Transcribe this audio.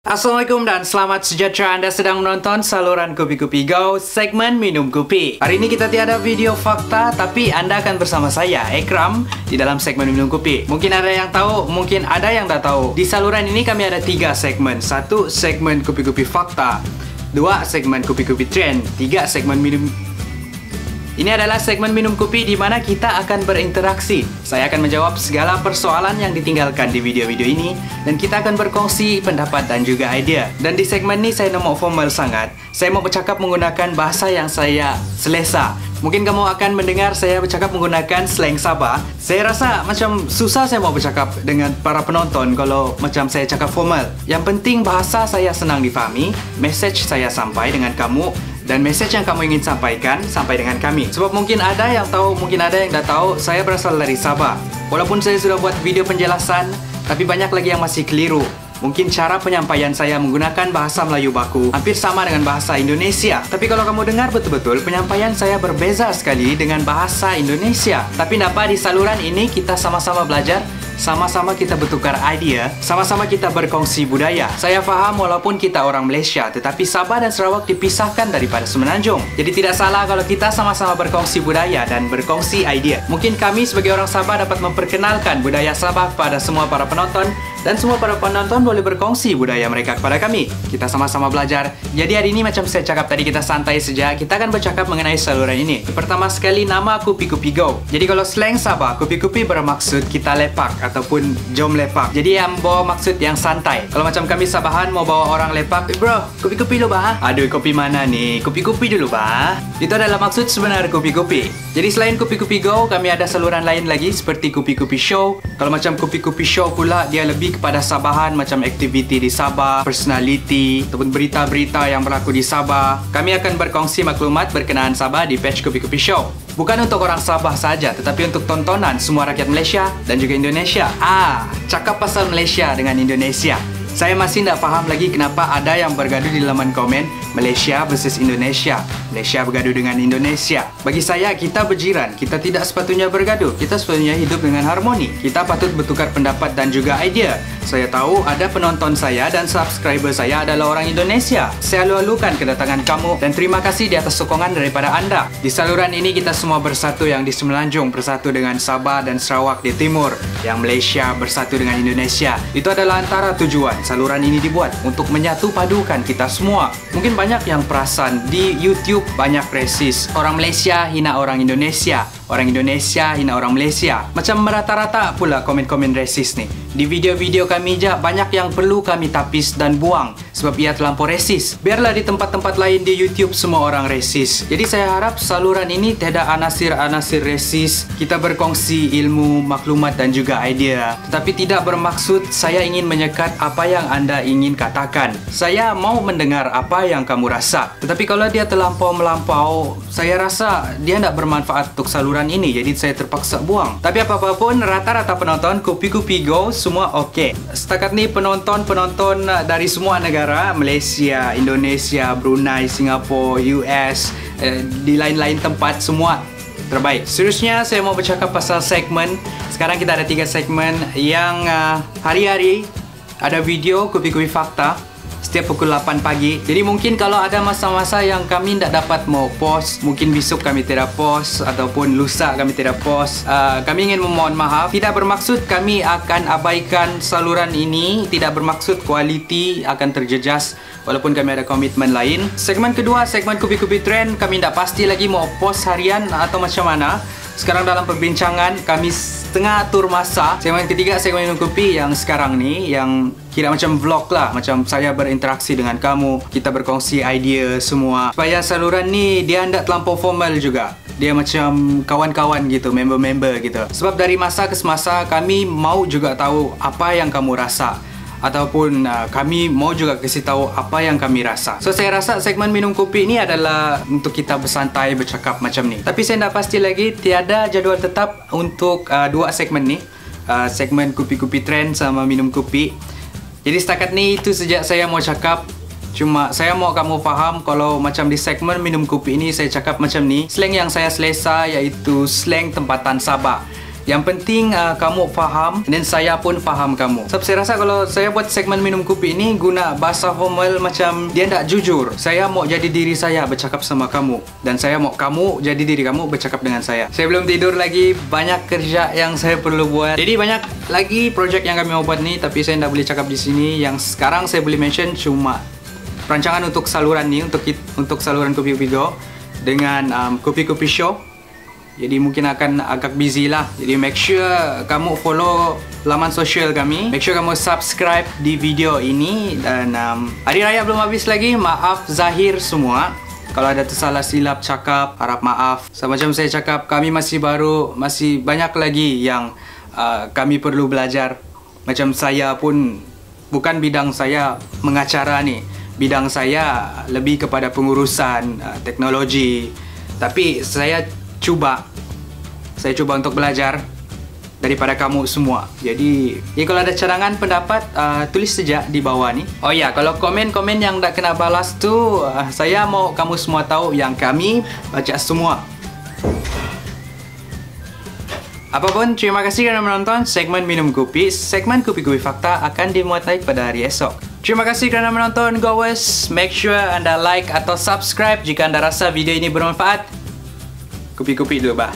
Assalamualaikum dan selamat sejahtera. Anda sedang menonton saluran Kopi Kopi Go, segmen Minum Kopi. Hari ini kita tiada video fakta, tapi Anda akan bersama saya, Ekram, di dalam segmen Minum Kopi. Mungkin ada yang tahu, mungkin ada yang tak tahu. Di saluran ini kami ada 3 segmen. 1 segmen Kopi Kopi Fakta, 2 segmen Kopi Kopi Trend, 3 segmen Minum. Ini adalah segmen Minum Kopi di mana kita akan berinteraksi. Saya akan menjawab segala persoalan yang ditinggalkan di video-video ini dan kita akan berkongsi pendapat dan juga idea. Dan di segmen ini saya nak formal sangat. Saya mau bercakap menggunakan bahasa yang saya selesa. Mungkin kamu akan mendengar saya bercakap menggunakan slang Sabah. Saya rasa macam susah saya mau bercakap dengan para penonton kalau macam saya cakap formal. Yang penting bahasa saya senang difahami, message saya sampai dengan kamu, dan message yang kamu ingin sampaikan sampai dengan kami. Sebab mungkin ada yang tahu, mungkin ada yang tak tahu, saya berasal dari Sabah. Walaupun saya sudah buat video penjelasan, tapi banyak lagi yang masih keliru. Mungkin cara penyampaian saya menggunakan bahasa Melayu baku hampir sama dengan bahasa Indonesia. Tapi kalau kamu dengar betul-betul, penyampaian saya berbeza sekali dengan bahasa Indonesia. Tapi kenapa di saluran ini kita sama-sama belajar, sama-sama kita bertukar idea, sama-sama kita berkongsi budaya. Saya faham walaupun kita orang Malaysia, tetapi Sabah dan Sarawak dipisahkan daripada Semenanjung. Jadi tidak salah kalau kita sama-sama berkongsi budaya dan berkongsi idea. Mungkin kami sebagai orang Sabah dapat memperkenalkan budaya Sabah kepada semua para penonton, dan semua para penonton boleh berkongsi budaya mereka kepada kami. Kita sama-sama belajar. Jadi hari ini macam saya cakap tadi, kita santai saja. Kita akan bercakap mengenai saluran ini. Pertama sekali, nama Kopi Kopi Go. Jadi kalau slang Sabah, Kopi Kopi bermaksud kita lepak ataupun jom lepak. Jadi yang bawa maksud yang santai. Kalau macam kami Sabahan mau bawa orang lepak, bro, kopi-kopi dulu bah. Aduh, kopi mana nih? Kopi-kopi dulu bah. Itu adalah maksud sebenar Kopi Kopi. Jadi selain Kopi Kopi Go, kami ada saluran lain lagi seperti Kopi Kopi Show. Kalau macam Kopi Kopi Show pula, dia lebih kepada Sabahan, macam aktiviti di Sabah, personality ataupun berita-berita yang berlaku di Sabah. Kami akan berkongsi maklumat berkenaan Sabah di page Kopi Kopi Show. Bukan untuk orang Sabah saja, tetapi untuk tontonan semua rakyat Malaysia dan juga Indonesia. Cakap pasal Malaysia dengan Indonesia. Saya masih tidak faham lagi kenapa ada yang bergaduh di laman komen Malaysia versus Indonesia. Malaysia bergaduh dengan Indonesia. Bagi saya, kita berjiran. Kita tidak sepatutnya bergaduh. Kita sepatutnya hidup dengan harmoni. Kita patut bertukar pendapat dan juga idea. Saya tahu ada penonton saya dan subscriber saya adalah orang Indonesia. Saya lalu-lalukan kedatangan kamu dan terima kasih di atas sokongan daripada anda. Di saluran ini kita semua bersatu, yang di Semenanjung bersatu dengan Sabah dan Sarawak di timur, yang Malaysia bersatu dengan Indonesia. Itu adalah antara tujuan saluran ini dibuat, untuk menyatu padukan kita semua. Mungkin banyak yang perasan di YouTube banyak resis. Orang Malaysia hina orang Indonesia, orang Indonesia hina orang Malaysia. Macam merata-rata pula komen-komen resis ni. Di video-video kami je banyak yang perlu kami tapis dan buang sebab ia terlampau resis. Biarlah di tempat-tempat lain di YouTube semua orang resis. Jadi saya harap saluran ini tiada anasir-anasir resis. Kita berkongsi ilmu, maklumat dan juga idea. Tetapi tidak bermaksud saya ingin menyekat apa yang anda ingin katakan. Saya mau mendengar apa yang kamu rasa. Tetapi kalau dia terlampau melampau, saya rasa dia tidak bermanfaat untuk saluran ini. Jadi saya terpaksa buang. Tapi apa-apa pun, rata-rata penonton Kopi Kopi Go semua okey. Setakat ni penonton dari semua negara, Malaysia, Indonesia, Brunei, Singapura, US, di lain-lain tempat semua terbaik. Seriusnya saya mau bercakap pasal segmen. Sekarang kita ada 3 segmen yang hari-hari ada video Kopi Kopi Fakta setiap pukul 8 pagi. Jadi mungkin kalau ada masa-masa yang kami tidak dapat mau post, mungkin besok kami tidak post ataupun lusa kami tidak post, kami ingin memohon maaf. Tidak bermaksud kami akan abaikan saluran ini, tidak bermaksud kualiti akan terjejas walaupun kami ada komitmen lain. Segmen kedua, segmen Kopi Kopi Trend, kami tidak pasti lagi mau post harian atau macam mana. Sekarang dalam perbincangan, kami tengah atur masa. Segmen ketiga, segmen Minum Kopi yang sekarang ni, yang kira macam vlog lah, macam saya berinteraksi dengan kamu, kita berkongsi idea semua. Supaya saluran ni dia tidak terlampau formal juga. Dia macam kawan-kawan gitu, member-member gitu. Sebab dari masa ke semasa kami mau juga tahu apa yang kamu rasa, ataupun kami mau juga kasih tahu apa yang kami rasa. So saya rasa segmen Minum Kopi ini adalah untuk kita bersantai, bercakap macam ni. Tapi saya tidak pasti lagi, tiada jadual tetap untuk 2 segmen ni, segmen Kopi Kopi Trend sama Minum Kopi. Jadi setakat ni itu saja saya mau cakap. Cuma saya mau kamu faham kalau macam di segmen Minum Kopi ini saya cakap macam ni, slang yang saya selesa iaitu slang tempatan Sabah. Yang penting kamu faham dan saya pun faham kamu. Sebab saya rasa kalau saya buat segmen minum kopi ini guna bahasa formal macam dia tak jujur. Saya mau jadi diri saya bercakap sama kamu, dan saya mau kamu jadi diri kamu bercakap dengan saya. Saya belum tidur lagi, banyak kerja yang saya perlu buat. Jadi banyak lagi projek yang kami mau buat nih, tapi saya tak boleh cakap di sini. Yang sekarang saya boleh mention cuma perancangan untuk saluran nih, untuk saluran Kopi-Kopi Go dengan Kopi-Kopi Show. Jadi mungkin akan agak busy lah. Jadi make sure kamu follow laman sosial kami. Make sure kamu subscribe di video ini. Dan hari raya belum habis lagi. Maaf zahir semua kalau ada tersalah silap cakap, harap maaf. Macam saya cakap, kami masih baru, masih banyak lagi yang kami perlu belajar. Macam saya pun bukan bidang saya mengacara nih. Bidang saya lebih kepada pengurusan teknologi. Tapi saya coba untuk belajar daripada kamu semua. Jadi kalau ada cadangan pendapat, tulis saja di bawah ni. Oh ya, kalau komen-komen yang tak kena balas tu, saya mau kamu semua tahu yang kami baca semua. Apapun, terima kasih kerana menonton segmen Minum Kopi. Segmen Kopi-Kopi Fakta akan dimuat naik pada hari esok. Terima kasih kerana menonton, Goers. Make sure anda like atau subscribe jika anda rasa video ini bermanfaat. Kopi-kopi dulu, bah.